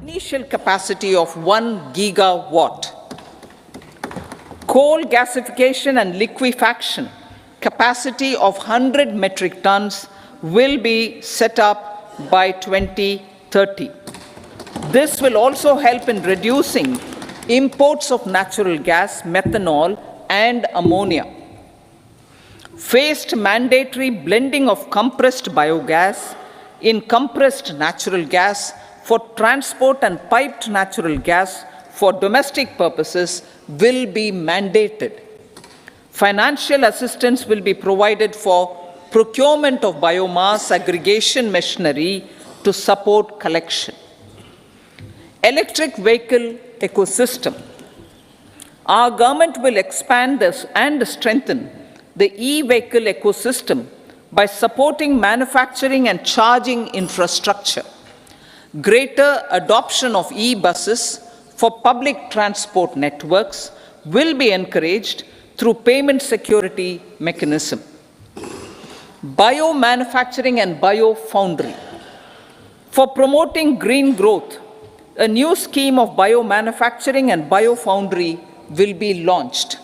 Initial capacity of 1 gigawatt. Coal gasification and liquefaction capacity of 100 metric tons will be set up by 2030. This will also help in reducing imports of natural gas, methanol, and ammonia. Phased mandatory blending of compressed biogas in compressed natural gas for transport and piped natural gas for domestic purposes will be mandated. Financial assistance will be provided for procurement of biomass aggregation machinery to support collection. Electric vehicle ecosystem. Our government will expand this and strengthen the e-vehicle ecosystem by supporting manufacturing and charging infrastructure. Greater adoption of e-buses for public transport networks will be encouraged through payment security mechanism. Biomanufacturing and biofoundry. For promoting green growth, a new scheme of biomanufacturing and biofoundry will be launched.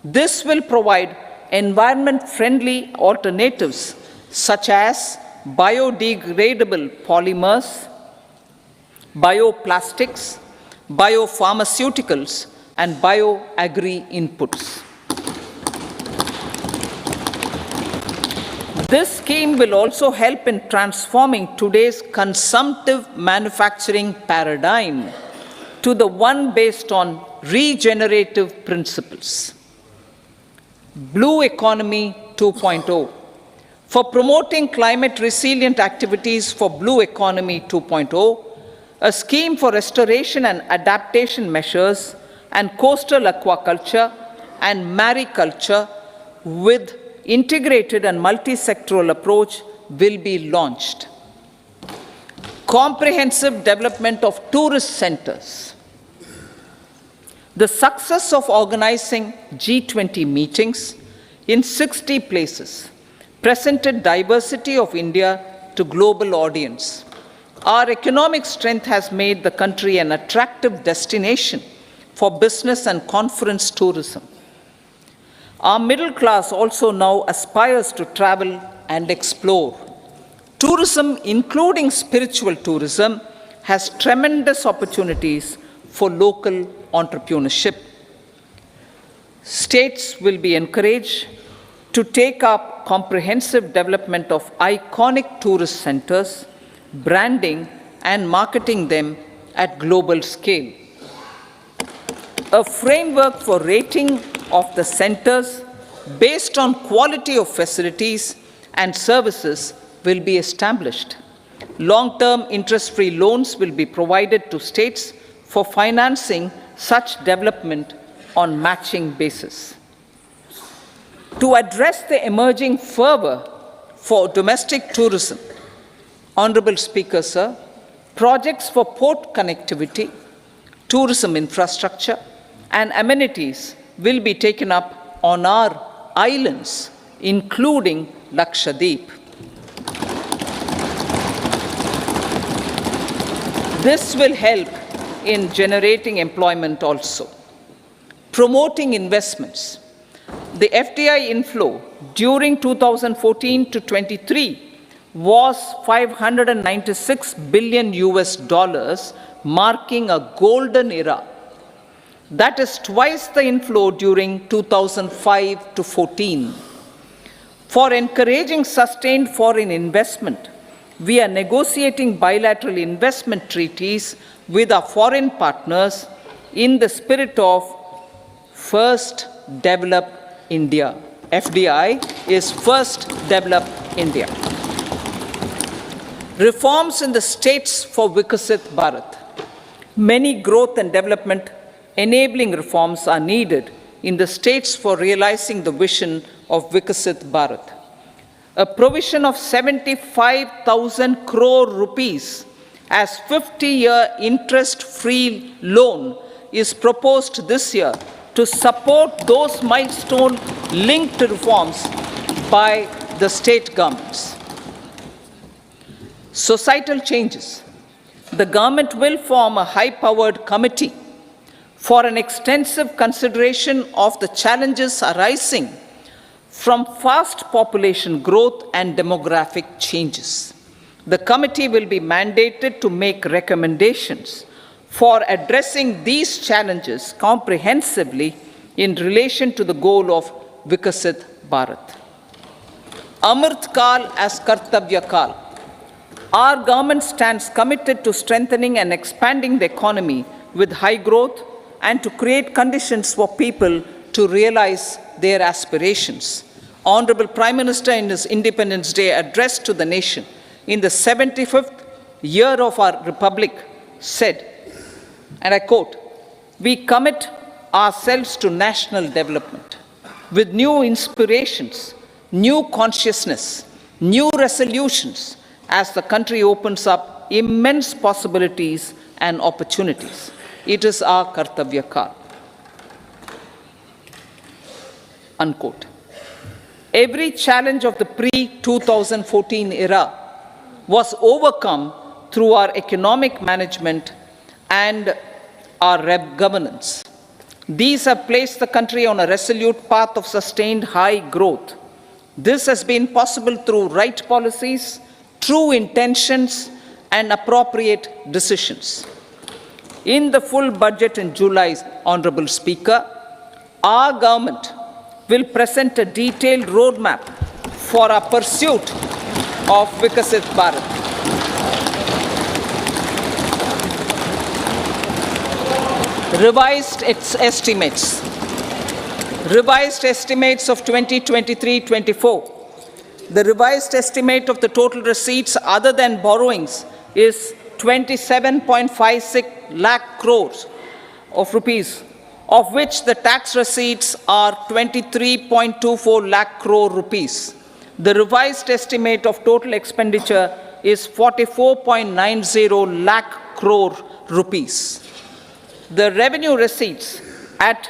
This will provide environment-friendly alternatives such as biodegradable polymers, bioplastics, biopharmaceuticals, and bioagri inputs. This scheme will also help in transforming today's consumptive manufacturing paradigm to the one based on regenerative principles. Blue Economy 2.0. For promoting climate resilient activities for Blue Economy 2.0, a scheme for restoration and adaptation measures and coastal aquaculture and mariculture with integrated and multi-sectoral approach will be launched. Comprehensive development of tourist centers. The success of organizing G20 meetings in 60 places presented diversity of India to global audience. Our economic strength has made the country an attractive destination for business and conference tourism. Our middle class also now aspires to travel and explore. Tourism, including spiritual tourism, has tremendous opportunities for local entrepreneurship. States will be encouraged to take up comprehensive development of iconic tourist centers, branding and marketing them at global scale. A framework for rating of the centers based on quality of facilities and services will be established. Long-term interest-free loans will be provided to states for financing such development on matching basis. To address the emerging fervor for domestic tourism, Honorable Speaker, sir, projects for port connectivity, tourism infrastructure, and amenities will be taken up on our islands, including Lakshadweep. This will help in generating employment also. Promoting investments. The FDI inflow during 2014 to 23 was $596 billion, marking a golden era. That is twice the inflow during 2005 to 14. For encouraging sustained foreign investment, we are negotiating bilateral investment treaties with our foreign partners in the spirit of First Develop India. FDI is First Develop India. Reforms in the states for Vikasit Bharat. Many growth and development enabling reforms are needed in the states for realizing the vision of Vikasit Bharat. A provision of 75,000 crore rupees as 50-year interest-free loan is proposed this year to support those milestone-linked reforms by the state governments. Societal changes. The government will form a high-powered committee for an extensive consideration of the challenges arising from fast population growth and demographic changes. The committee will be mandated to make recommendations for addressing these challenges comprehensively in relation to the goal of Vikasit Bharat. Amrit Kal as Kartavya Kal. Our government stands committed to strengthening and expanding the economy with high growth and to create conditions for people to realize their aspirations. Honorable Prime Minister, in his Independence Day address to the nation in the 75th year of our Republic, said, and I quote, "We commit ourselves to national development with new inspirations, new consciousness, new resolutions as the country opens up immense possibilities and opportunities. It is our Kartavya Kal." Unquote. Every challenge of the pre-2014 era was overcome through our economic management and our governance. These have placed the country on a resolute path of sustained high growth. This has been possible through right policies, true intentions, and appropriate decisions. In the full budget in July, Honorable Speaker, our government will present a detailed roadmap for our pursuit of Vikasit Bharat. Revised estimates of 2023-24. The revised estimate of the total receipts other than borrowings is 27.56 lakh crores of rupees, of which the tax receipts are 23.24 lakh crore rupees. The revised estimate of total expenditure is 44.90 lakh crore rupees. The revenue receipts at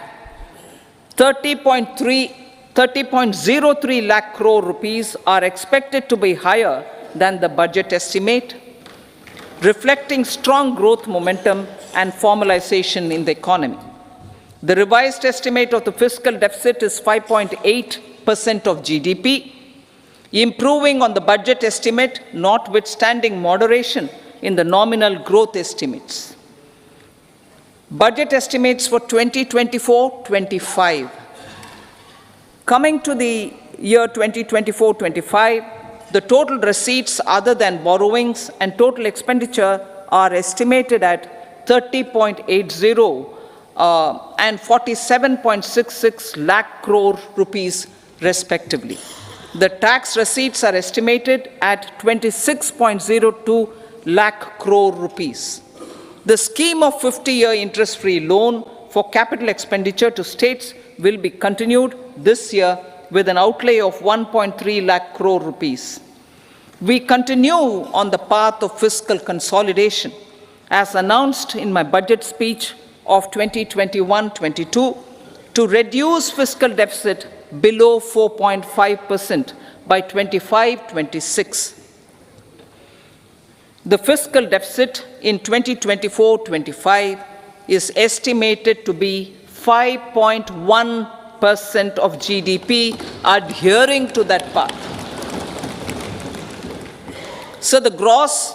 30.03 lakh crore rupees are expected to be higher than the budget estimate, reflecting strong growth momentum and formalization in the economy. The revised estimate of the fiscal deficit is 5.8% of GDP, improving on the budget estimate, notwithstanding moderation in the nominal growth estimates. Budget estimates for 2024-25. Coming to the year 2024-25, the total receipts other than borrowings and total expenditure are estimated at 30.80 and 47.66 lakh crore rupees respectively. The tax receipts are estimated at 26.02 lakh crore rupees. The scheme of 50-year interest-free loan for capital expenditure to states will be continued this year with an outlay of 1.3 lakh crore rupees. We continue on the path of fiscal consolidation, as announced in my budget speech of 2021-22, to reduce fiscal deficit below 4.5% by 25-26. The fiscal deficit in 2024-25 is estimated to be 5.1% of GDP, adhering to that path. So the gross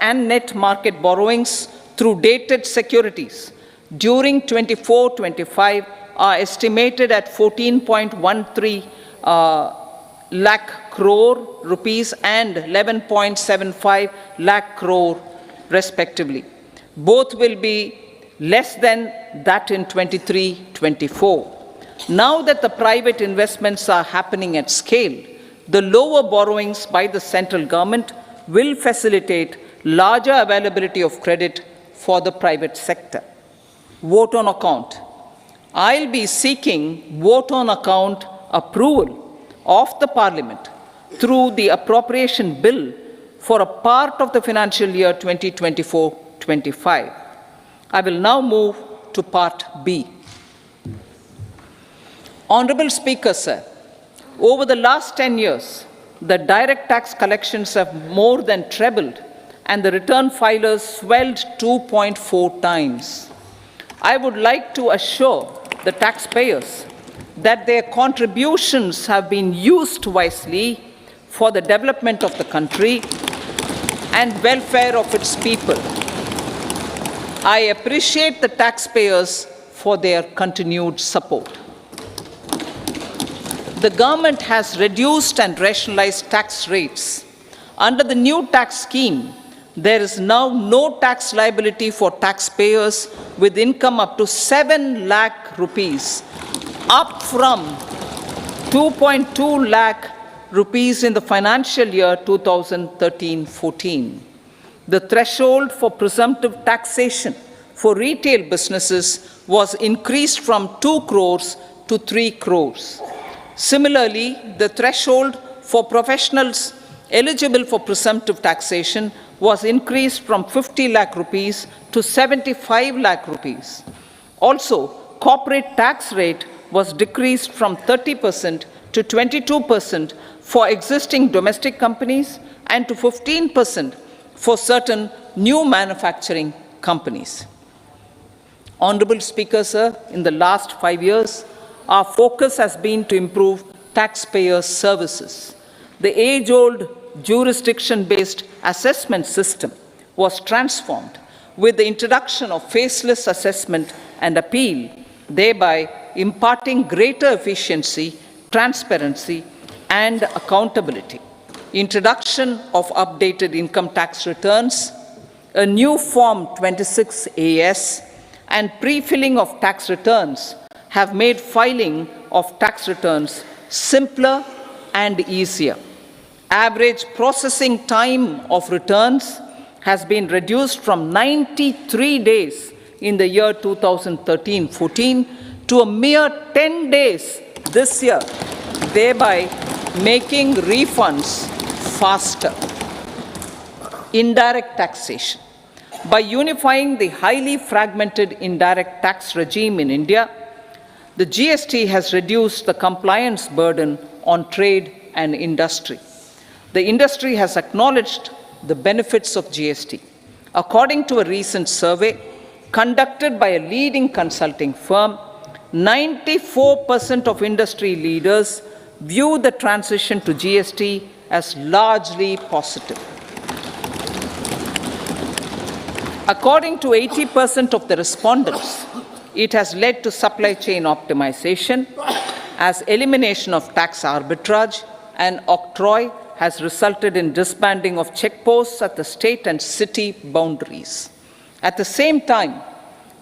and net market borrowings through dated securities during 24-25 are estimated at 14.13 lakh crore rupees and 11.75 lakh crore respectively. Both will be less than that in 23-24. Now that the private investments are happening at scale, the lower borrowings by the central government will facilitate larger availability of credit for the private sector. Vote on account. I'll be seeking vote on account approval of the Parliament through the appropriation bill for a part of the financial year 2024-25. I will now move to Part B. Honorable Speaker, sir, over the last 10 years, the direct tax collections have more than trebled and the return filers swelled 2.4 times. I would like to assure the taxpayers that their contributions have been used wisely for the development of the country and welfare of its people. I appreciate the taxpayers for their continued support. The government has reduced and rationalized tax rates. Under the new tax scheme, there is now no tax liability for taxpayers with income up to 7 lakh rupees, up from 2.2 lakh rupees in the financial year 2013-14. The threshold for presumptive taxation for retail businesses was increased from 2 crores to 3 crores. Similarly, the threshold for professionals eligible for presumptive taxation was increased from 50 lakh rupees to 75 lakh rupees. Also, corporate tax rate was decreased from 30% to 22% for existing domestic companies and to 15% for certain new manufacturing companies. Honorable Speaker, sir, in the last 5 years, our focus has been to improve taxpayer services. The age-old jurisdiction-based assessment system was transformed with the introduction of faceless assessment and appeal, thereby imparting greater efficiency, transparency, and accountability. Introduction of updated income tax returns, a new Form 26AS, and pre-filling of tax returns have made filing of tax returns simpler and easier. Average processing time of returns has been reduced from 93 days in the year 2013-14 to a mere 10 days this year, thereby making refunds faster. Indirect taxation. By unifying the highly fragmented indirect tax regime in India, the GST has reduced the compliance burden on trade and industry. The industry has acknowledged the benefits of GST. According to a recent survey conducted by a leading consulting firm, 94% of industry leaders view the transition to GST as largely positive. According to 80% of the respondents, it has led to supply chain optimization, as elimination of tax arbitrage and octroi has resulted in disbanding of checkposts at the state and city boundaries. At the same time,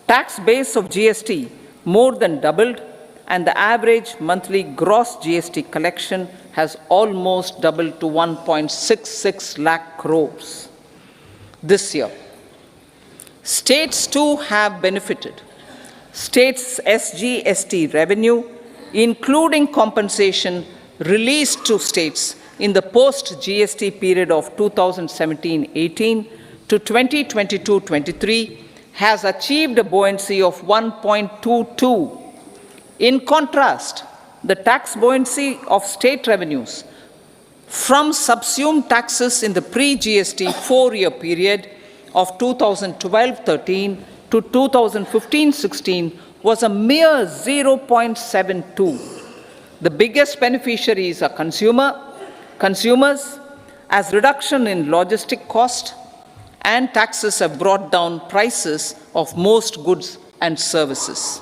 tax base of GST more than doubled, and the average monthly gross GST collection has almost doubled to 1.66 lakh crores this year. States too have benefited. States' SGST revenue, including compensation released to states in the post-GST period of 2017-18 to 2022-23, has achieved a buoyancy of 1.22. In contrast, the tax buoyancy of state revenues from subsumed taxes in the pre-GST 4-year period of 2012-13 to 2015-16 was a mere 0.72. The biggest beneficiaries are consumers, as reduction in logistic cost and taxes have brought down prices of most goods and services.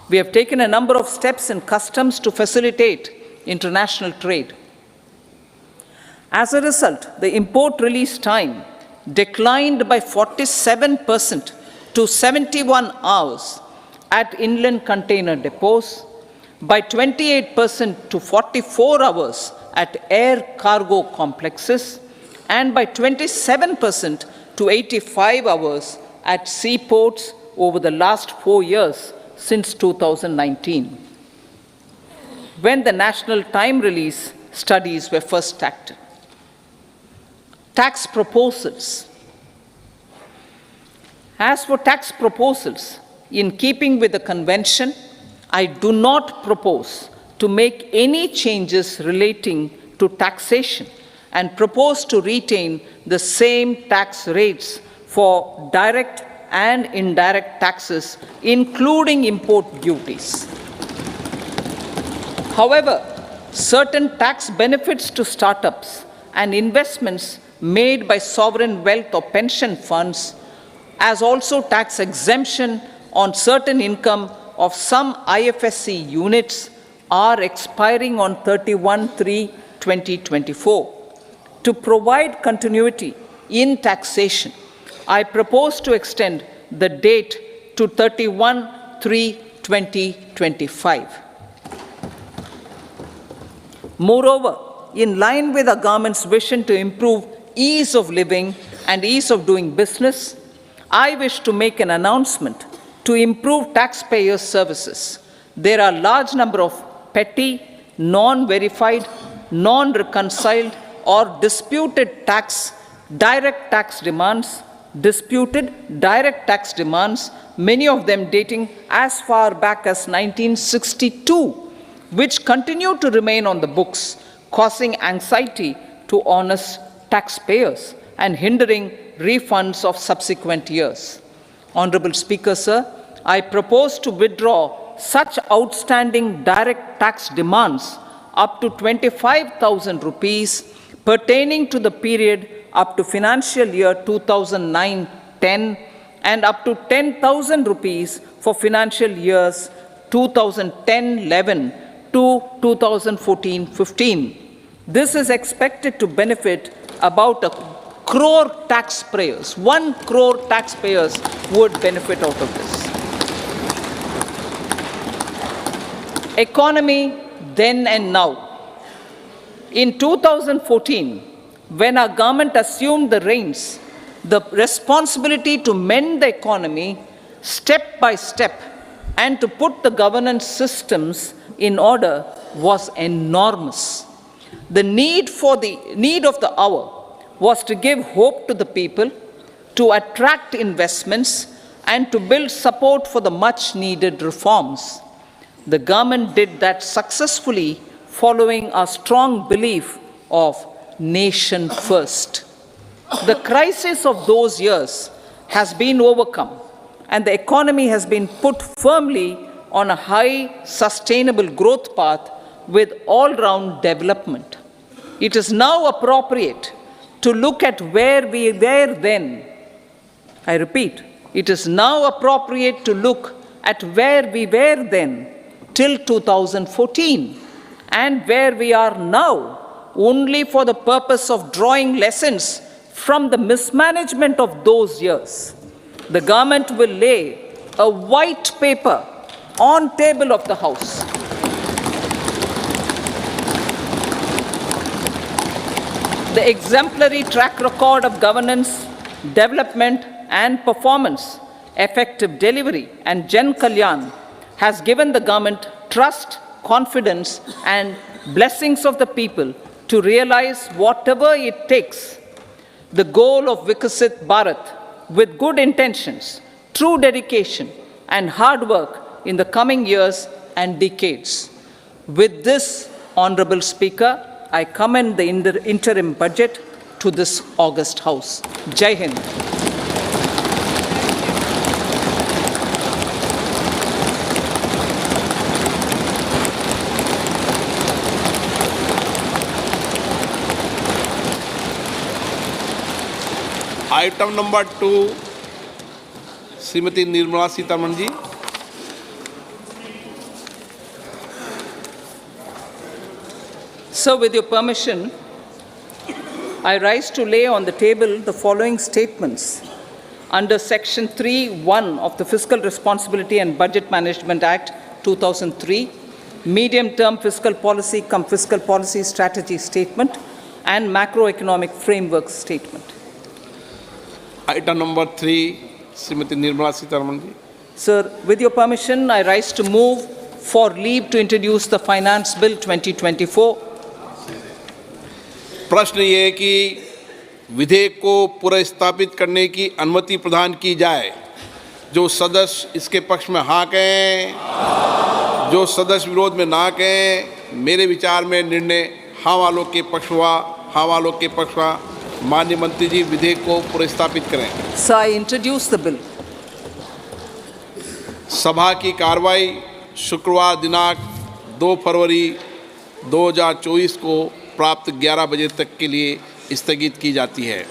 We have taken a number of steps in customs to facilitate international trade. As a result, the import release time declined by 47% to 71 hours at inland container depots, by 28% to 44 hours at air cargo complexes, and by 27% to 85 hours at seaports over the last 4 years since 2019, when the national time release studies were first started. Tax proposals. As for tax proposals, in keeping with the convention, I do not propose to make any changes relating to taxation and propose to retain the same tax rates for direct and indirect taxes, including import duties. However, certain tax benefits to startups and investments made by sovereign wealth or pension funds, as also tax exemption on certain income of some IFSC units, are expiring on 31/3/2024. To provide continuity in taxation, I propose to extend the date to 31/3/2025. Moreover, in line with our government's vision to improve ease of living and ease of doing business, I wish to make an announcement to improve taxpayers' services. There are a large number of petty, non-verified, non-reconciled, or disputed direct tax demands, many of them dating as far back as 1962, which continue to remain on the books, causing anxiety to honest taxpayers and hindering refunds of subsequent years. Honorable Speaker, sir, I propose to withdraw such outstanding direct tax demands up to 25,000 rupees pertaining to the period up to financial year 2009-10 and up to 10,000 rupees for financial years 2010-11 to 2014-15. This is expected to benefit about 1 crore taxpayers. 1 crore taxpayers would benefit out of this. Economy then and now. In 2014, when our government assumed the reins, the responsibility to mend the economy step by step and to put the governance systems in order was enormous. The need of the hour was to give hope to the people, to attract investments, and to build support for the much-needed reforms. The government did that successfully, following a strong belief of nation first. The crisis of those years has been overcome, and the economy has been put firmly on a high, sustainable growth path with all-round development. It is now appropriate to look at where we were then. I repeat, it is now appropriate to look at where we were then till 2014 and where we are now, only for the purpose of drawing lessons from the mismanagement of those years. The government will lay a white paper on table of the House. The exemplary track record of governance, development and performance, effective delivery and Jan Kalyan has given the government trust, confidence and blessings of the people to realize whatever it takes, the goal of Vikasit Bharat, with good intentions, true dedication and hard work in the coming years and decades. With this, Honorable Speaker, I commend the interim budget to this august House. Jai Hind. Item number 2, Srimati Nirmala Sitharaman ji. So, with your permission, I rise to lay on the table the following statements under Section 3(1) of the Fiscal Responsibility and Budget Management Act 2003, Medium-Term Fiscal Policy cum Fiscal Policy Strategy Statement and Macroeconomic Framework Statement. Item number 3, Srimati Nirmala Sitharaman ji. Sir, with your permission, I rise to move for leave to introduce the Finance Bill 2024. प्रश्न ये है कि विधेयक को पुनर्स्थापित करने की अनुमति प्रदान की जाए। जो सदस्य इसके पक्ष में हाँ कहें, जो सदस्य विरोध में ना कहें, मेरे विचार में निर्णय हाँ वालों के पक्ष हुआ, हाँ वालों के पक्ष में माननीय मंत्री जी विधेयक को पुरस्तापित करें। Sir, I introduce the bill. सभा की कार्रवाई शुक्रवार दिनांक 2 फरवरी 2024 को प्राप्त 11 बजे तक के लिए स्थगित की जाती है।